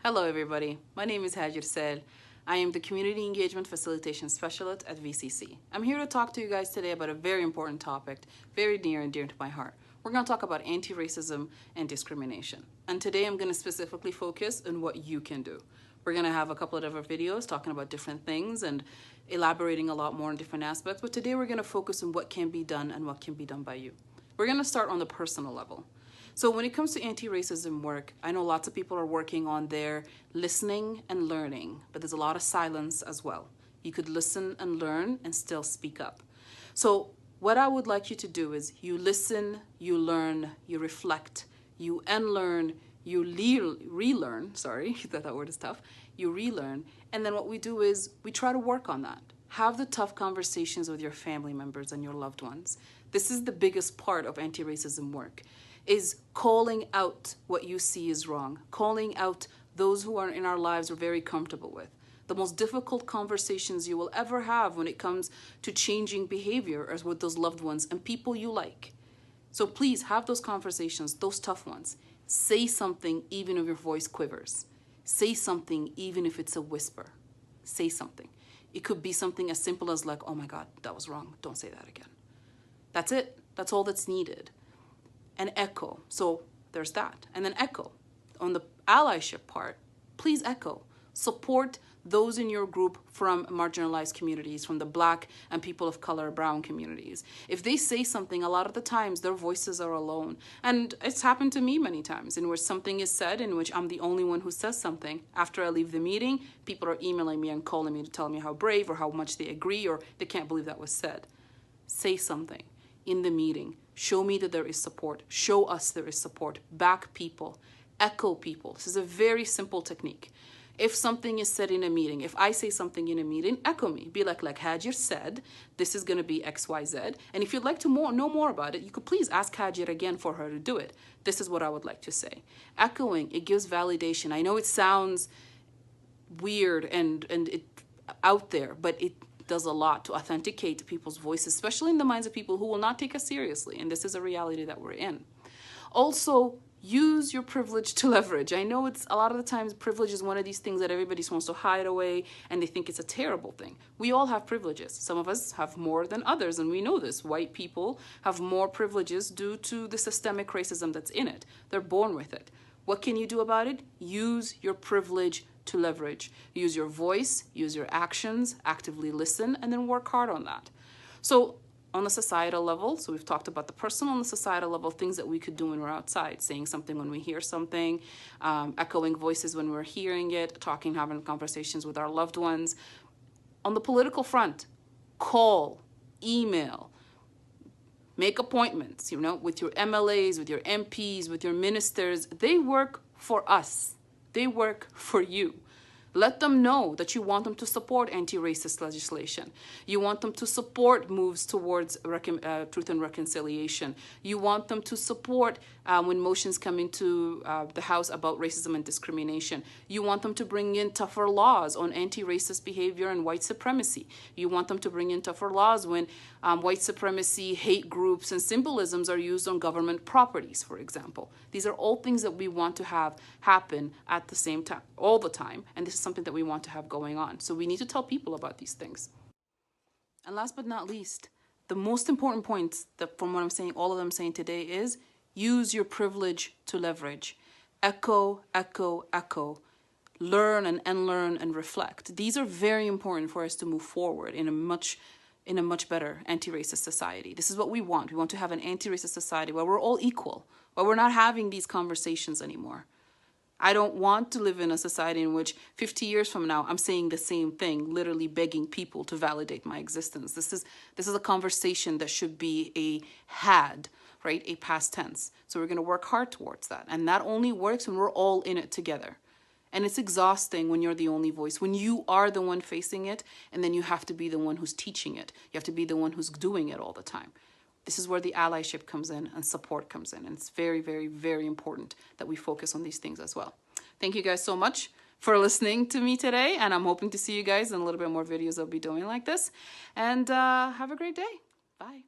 Hello everybody, my name is Hagir Sail. I am the Community Engagement Facilitation Specialist at VCC. I'm here to talk to you guys today about a very important topic, very near and dear to my heart. We're going to talk about anti-racism and discrimination. And today I'm going to specifically focus on what you can do. We're going to have a couple of other videos talking about different things and elaborating a lot more on different aspects, but today we're going to focus on what can be done and what can be done by you. We're going to start on the personal level. So when it comes to anti-racism work, I know lots of people are working on their listening and learning, but there's a lot of silence as well. You could listen and learn and still speak up. So what I would like you to do is you listen, you learn, you reflect, you unlearn, you relearn, sorry, that word is tough, you relearn, and then what we do is we try to work on that. Have the tough conversations with your family members and your loved ones. This is the biggest part of anti-racism work, is calling out what you see is wrong, calling out those who are in our lives we're very comfortable with. The most difficult conversations you will ever have when it comes to changing behavior is with those loved ones and people you like. So please have those conversations, those tough ones. Say something even if your voice quivers. Say something even if it's a whisper. Say something. It could be something as simple as like, oh my God, that was wrong. Don't say that again. That's it. That's all that's needed. And echo. So there's that. And then echo. On the allyship part, please echo. Support those in your group from marginalized communities, from the Black and people of color, brown communities. If they say something, a lot of the times their voices are alone. And it's happened to me many times in which something is said in which I'm the only one who says something. After I leave the meeting, people are emailing me and calling me to tell me how brave or how much they agree or they can't believe that was said. Say something in the meeting. Show me that there is support. Show us there is support. Back people. Echo people. This is a very simple technique. If something is said in a meeting, if I say something in a meeting, echo me. Be like Hagir said, this is going to be XYZ. And if you'd like to know more about it, you could please ask Hagir again for her to do it. This is what I would like to say. Echoing, it gives validation. I know it sounds weird and it out there, but it does a lot to authenticate people's voices, especially in the minds of people who will not take us seriously. And this is a reality that we're in. Also, use your privilege to leverage. I know it's a lot of the times privilege is one of these things that everybody wants to hide away and they think it's a terrible thing. We all have privileges. Some of us have more than others, and we know this. White people have more privileges due to the systemic racism that's in it. They're born with it. What can you do about it? Use your privilege to leverage. Use your voice, use your actions, actively listen, and then work hard on that. So on the societal level, so we've talked about the personal and the societal level, things that we could do when we're outside, saying something when we hear something, echoing voices when we're hearing it, talking, having conversations with our loved ones. On the political front, call, email, make appointments, with your MLAs, with your MPs, with your ministers. They work for us. They work for you. Let them know that you want them to support anti-racist legislation. You want them to support moves towards truth and reconciliation. You want them to support when motions come into the House about racism and discrimination. You want them to bring in tougher laws on anti-racist behavior and white supremacy. You want them to bring in tougher laws when white supremacy, hate groups, and symbolisms are used on government properties, for example. These are all things that we want to have happen at the same time, all the time, and this is something that we want to have going on. So we need to tell people about these things. And last but not least, the most important points that from what I'm saying, all of them saying today is use your privilege to leverage. Echo, echo, echo. Learn and unlearn and reflect. These are very important for us to move forward in a much better anti-racist society. This is what we want. We want to have an anti-racist society where we're all equal, where we're not having these conversations anymore. I don't want to live in a society in which 50 years from now, I'm saying the same thing, literally begging people to validate my existence. This is a conversation that should be right? A past tense. So we're going to work hard towards that. And that only works when we're all in it together. And it's exhausting when you're the only voice, when you are the one facing it, and then you have to be the one who's teaching it. You have to be the one who's doing it all the time. This is where the allyship comes in and support comes in. And it's very, very, very important that we focus on these things as well. Thank you guys so much for listening to me today. And I'm hoping to see you guys in a little bit more videos I'll be doing like this. And have a great day. Bye.